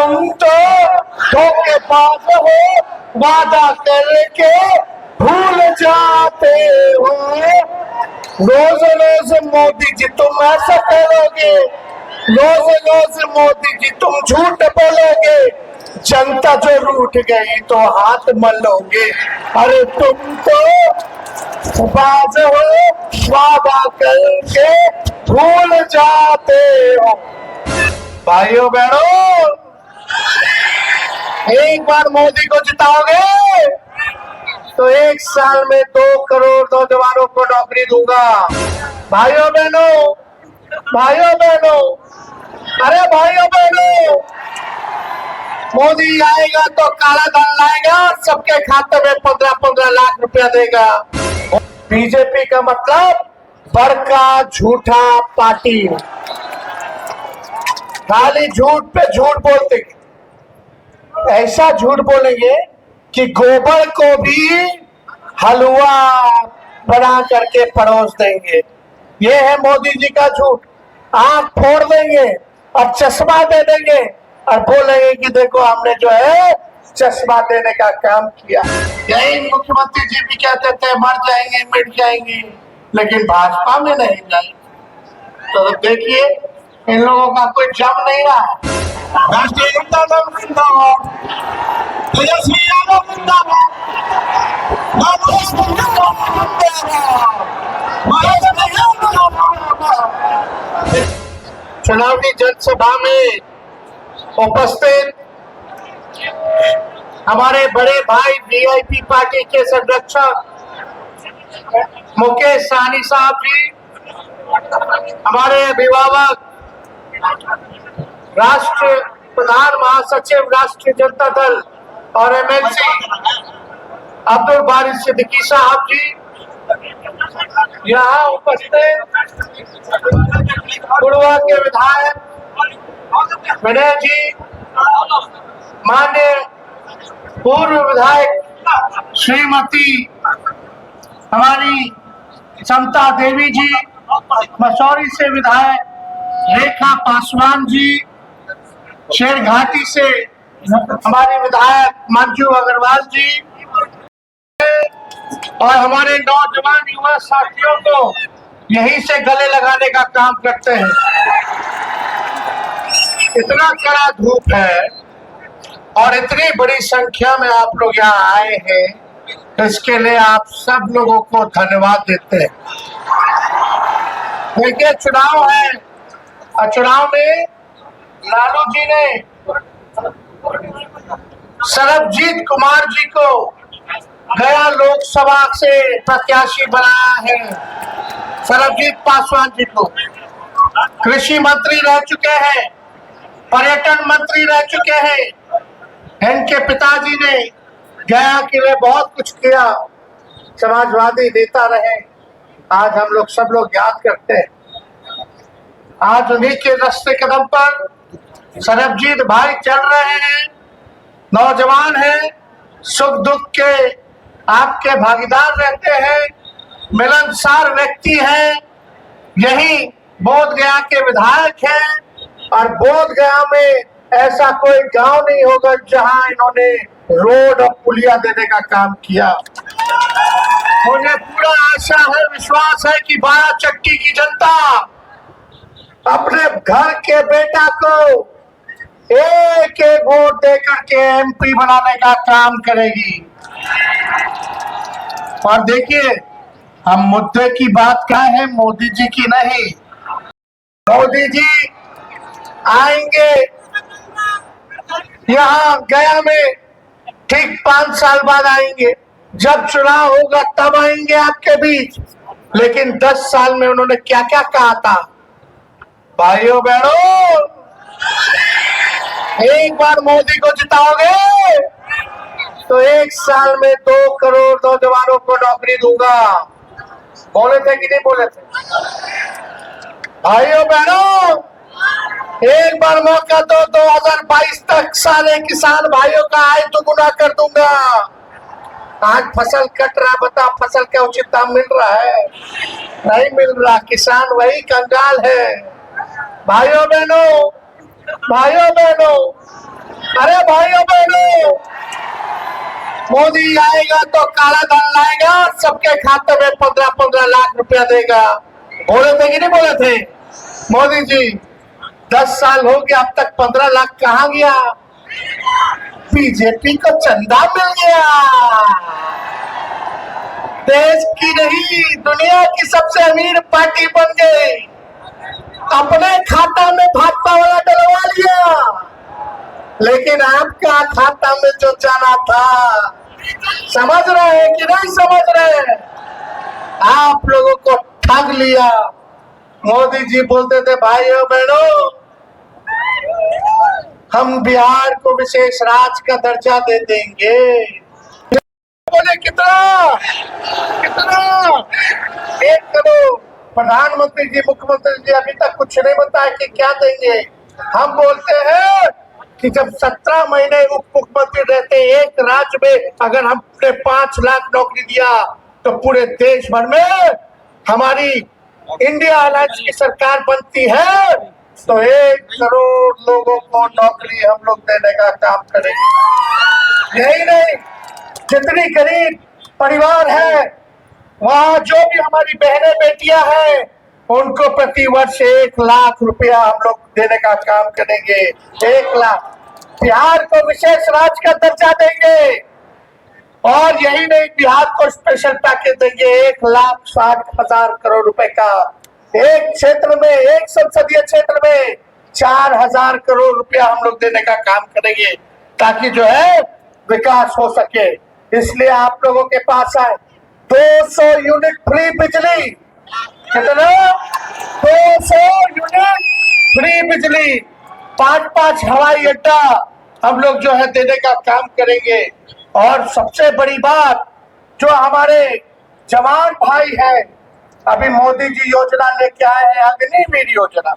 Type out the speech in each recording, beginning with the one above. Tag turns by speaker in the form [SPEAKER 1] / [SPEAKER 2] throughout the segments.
[SPEAKER 1] तुम तो धोखेबाज हो, वादा करके भूल जाते हो। रोज रोज मोदी जी तुम ऐसा करोगे, रोज रोज मोदी जी तुम झूठ बोलोगे, जनता जो रूठ गई तो हाथ मलोगे। अरे तुम तो बाज हो, वादा करके भूल जाते हो। भाइयों बहनों, एक बार मोदी को जिताओगे तो 1 साल में 2 करोड़ नौजवानों को नौकरी दूंगा। भाइयों बहनों, भाइयों बहनों, अरे भाइयों बहनों, मोदी आएगा तो काला धन लाएगा, सबके खाते में 15-15 लाख रुपया देगा। बीजेपी का मतलब बड़का झूठा पार्टी, खाली झूठ पे झूठ बोलते, ऐसा झूठ बोलेंगे कि गोबर को भी हलवा बना करके परोस देंगे। ये है मोदी जी का झूठ। आंख फोड़ देंगे और चश्मा दे देंगे और बोलेंगे कि देखो हमने जो है चश्मा देने का काम किया। यही मुख्यमंत्री जी भी कहते थे मर जाएंगे मिट जाएंगे, लेकिन भाजपा में नहीं जाएंगे। तो देखिए इन लोगों का कोई जम नहीं रहा है। राष्ट्रीय जनता दल जिंदाबाद, तेजस्वी यादव जिंदाबाद, चुनावी जनसभा में उपस्थित हमारे बड़े भाई वीआईपी पार्टी के संरक्षक मुकेश सहनी साहब जी, हमारे अभिभावक राष्ट्र प्रधान महासचिव राष्ट्रीय जनता दल और एमएलसी अब्दुल बारी सिद्दीकी साहब जी, यहाँ उपस्थित गुड़वा के विधायक विनय जी, माननीय पूर्व विधायक श्रीमती हमारी समता देवी जी, मसौरी से विधायक रेखा पासवान जी, शेरघाटी से हमारे विधायक मंजू अग्रवाल जी और हमारे नौजवान युवा साथियों को यहीं से गले लगाने का काम करते हैं। इतना कड़ा धूप है और इतनी बड़ी संख्या में आप लोग यहाँ आए हैं, इसके लिए आप सब लोगों को धन्यवाद देते हैं। देखिए चुनाव है और चुनाव में लालू जी ने सरबजीत कुमार जी को गया लोकसभा से प्रत्याशी बनाया है। सरबजीत पासवान जी को कृषि मंत्री रह चुके हैं, पर्यटन मंत्री रह चुके हैं। इनके पिताजी ने गया के लिए बहुत कुछ किया, समाजवादी नेता रहे। आज हम लोग सब लोग याद करते हैं। आज उन्हीं के रास्ते कदम पर सरबजीत भाई चल रहे हैं, नौजवान हैं, सुख दुख के आपके भागीदार रहते हैं, मिलनसार व्यक्ति हैं। यही बोधगया के विधायक हैं और बोधगया में ऐसा कोई गांव नहीं होगा जहां इन्होंने रोड और पुलिया देने का काम किया। मुझे पूरा आशा है, विश्वास है कि 12 चक्की की जनता अपने घर के बेटा को एक एक वोट देकर के एमपी बनाने का काम करेगी। और देखिए हम मुद्दे की बात क्या है, मोदी जी की नहीं। मोदी जी आएंगे यहाँ गया में, ठीक 5 साल बाद आएंगे, जब चुनाव होगा तब आएंगे आपके बीच। लेकिन 10 साल में उन्होंने क्या क्या कहा था। भाइयों बहनों, एक बार मोदी को जिताओगे तो 1 साल में 2 करोड़ नौजवानों को नौकरी दूंगा। बोले थे कि नहीं बोले थे? भाइयों बहनों, एक बार मौका दो, 2022 तक सारे किसान भाइयों का आय दुगुना कर दूंगा। आज फसल कट रहा, बता फसल का उचित दाम मिल रहा है? नहीं मिल रहा, किसान वही कंगाल है। भाइयों बहनों, भाइयों बहनों, अरे भाइयों बहनों, मोदी आएगा तो काला धन लाएगा, सबके खाते में 15-15 लाख रुपया देगा। बोले थे कि नहीं बोले थे मोदी जी? 10 साल हो गया, अब तक 15 लाख कहाँ गया? बीजेपी को चंदा मिल गया। देश की नहीं, दुनिया की सबसे अमीर पार्टी बन गई। अपने खाता में भाजपा वाला डलवा लिया, लेकिन आपका खाता में जो जाना था, समझ रहे हैं कि नहीं समझ रहे? आप लोगों को ठग लिया। मोदी जी बोलते थे भाइयों बहनों, हम बिहार को विशेष राज्य का दर्जा दे देंगे। बोले कितना कितना? 1 करोड़। प्रधानमंत्री जी, मुख्यमंत्री जी अभी तक कुछ नहीं बताया कि क्या देंगे। हम बोलते हैं कि जब 17 महीने उप मुख्यमंत्री रहते, एक राज्य में अगर हमने 5 लाख नौकरी दिया तो पूरे देश भर में हमारी इंडिया अलायंस की सरकार बनती है तो 1 करोड़ लोगों को नौकरी हम लोग देने का काम करेंगे। यही नहीं, जितनी गरीब परिवार है, वहाँ जो भी हमारी बहनें बेटियां हैं, उनको प्रति वर्ष 1 लाख रुपया हम लोग देने का काम करेंगे। 1 लाख। बिहार को विशेष राज्य का दर्जा देंगे, और यही नहीं, बिहार को स्पेशल पैकेज देंगे 1,60,000 करोड़ रुपए का। एक क्षेत्र में, एक संसदीय क्षेत्र में 4,000 करोड़ रुपया हम लोग देने का काम करेंगे, ताकि जो है विकास हो सके। इसलिए आप लोगों के पास आए 200 यूनिट फ्री बिजली। कितना? 200 यूनिट फ्री बिजली। 5-5 हवाई अड्डा हम लोग जो है देने का काम करेंगे। और सबसे बड़ी बात, जो हमारे जवान भाई है, अभी मोदी जी योजना लेके आए हैं, अग्निवीर योजना।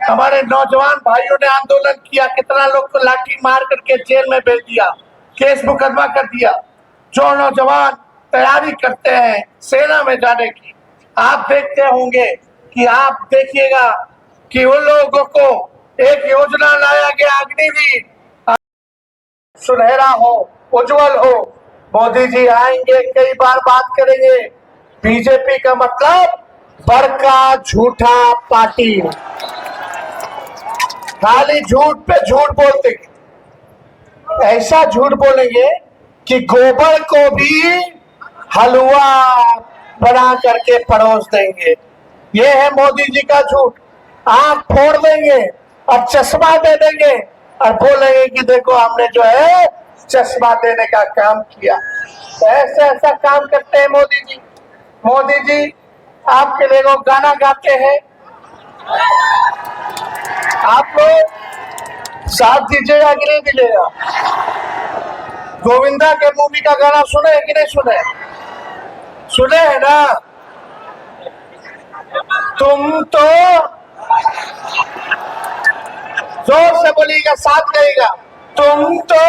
[SPEAKER 1] हमारे नौजवान भाइयों ने आंदोलन किया, कितना लोग को लाठी मार करके जेल में भेज दिया, केस मुकदमा कर दिया। जो नौजवान तैयारी करते हैं सेना में जाने की, आप देखते होंगे कि आप देखिएगा कि उन लोगों को एक योजना लाया गया, अग्निवीर, सुनहरा हो, उज्जवल हो। मोदी जी आएंगे, कई बार बात करेंगे। बीजेपी का मतलब बड़का झूठा पार्टी, खाली झूठ पे झूठ बोलते। ऐसा झूठ बोलेंगे कि गोबर को भी हलवा बना करके परोस देंगे। ये है मोदी जी का झूठ। आंख फोड़ देंगे और चश्मा दे देंगे और बोलेंगे कि देखो हमने जो है चश्मा देने का काम किया। तो ऐसा काम करते हैं मोदी जी। मोदी जी आपके लिए वो गाना गाते हैं, आप लोग साथ दीजिएगा कि नहीं दीजिएगा? गोविंदा के मूवी का गाना सुने कि नहीं सुने? सुने है ना? तुम तो जोर से बोलिएगा, साथ गएगा। तुम तो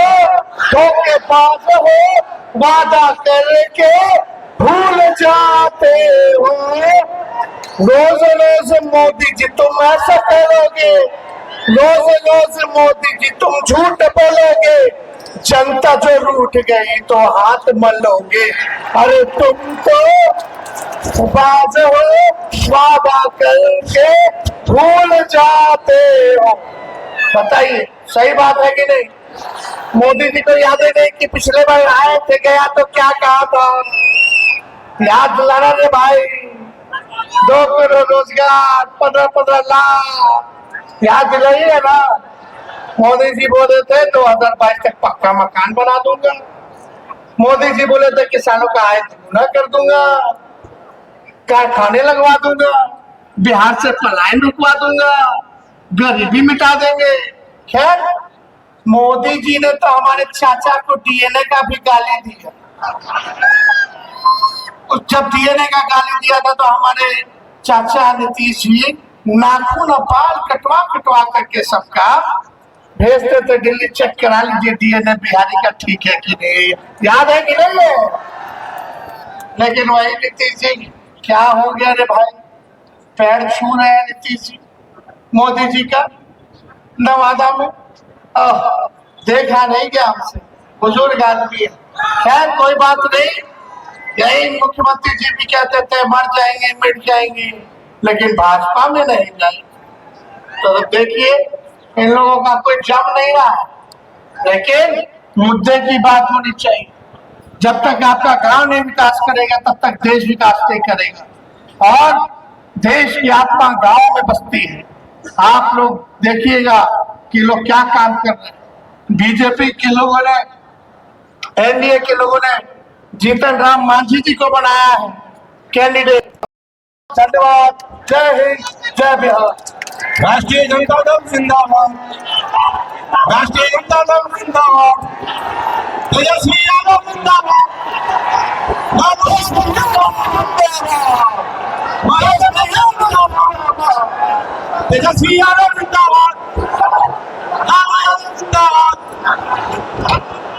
[SPEAKER 1] धोखेबाज हो, वादा करके भूल जाते हो। रोज रोज मोदी जी तुम ऐसा करोगे, रोज रोज मोदी जी तुम झूठ बोलोगे, जनता जो रूठ गई तो हाथ मलोगे। अरे तुम तो बाज हो, वादा करके भूल जाते हो। बताइए सही बात है कि नहीं? मोदी जी को याद है नहीं कि पिछले बार आए थे, गया तो क्या कहा था? याद दिलाना रे भाई। 2 करोड़ रोजगार, 15-15 लाख, याद दिलाइए ना। मोदी जी बोले थे 2022 तक पक्का मकान बना दूंगा। मोदी जी बोले थे किसानों का आय दुगुना कर दूंगा, कारखाने लगवा दूंगा, बिहार से पलायन रुकवा दूंगा, गरीबी मिटा देंगे। खैर, मोदी जी ने तो हमारे चाचा को डीएनए का भी गाली दिया। जब डीएनए का गाली दिया था तो हमारे चाचा नीतीश जी नाखून और बाल कटवा कटवा करके सबका भेजते थे दिल्ली, चेक करा लीजिए डीएनए बिहारी का ठीक है कि नहीं। याद है कि नहीं? लेकिन वही नीतीश जी, क्या हो गया रे भाई? पैर छू रहे हैं नीतीश जी मोदी जी का नवादा में। देखा नहीं गया हमसे, बुजुर्ग आदमी है। खैर कोई बात नहीं, यही मुख्यमंत्री जी भी कहते थे मर जाएंगे मिट जाएंगे, लेकिन भाजपा में नहीं जाएंगे। तो देखिए इन लोगों का कोई जम नहीं रहा है, लेकिन मुद्दे की बात होनी चाहिए। जब तक आपका गांव नहीं विकास करेगा तब तक देश विकास नहीं करेगा, और देश की आत्मा गांव में बसती है। आप लोग देखिएगा कि लोग क्या काम कर रहे हैं। बीजेपी के लोगों ने, एनडीए के लोगों ने जीतन राम मांझी जी को बनाया है कैंडिडेट। धन्यवाद। जय हिंद, जय बिहार।
[SPEAKER 2] राष्ट्रीय जनता दल जिंदाबाद, राष्ट्रीय जनता दल जिंदाबाद, तेजस्वी यादव जिंदाबाद, तेजस्वी यादव जिंदाबाद, जिंदाबाद,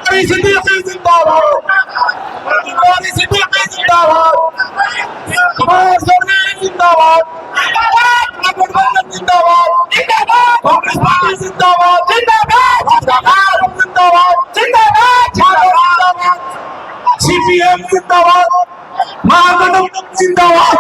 [SPEAKER 2] सिद्दीकी जिंदाबाद, सिद्दीकी जिंदाबाद, कुमार सोनी जिंदाबाद, जिंदाबाद, कांग्रेस पार्टी जिंदाबाद, जिंदाबाद, सीपीएम जिंदाबाद, महागठबंधन जिंदाबाद।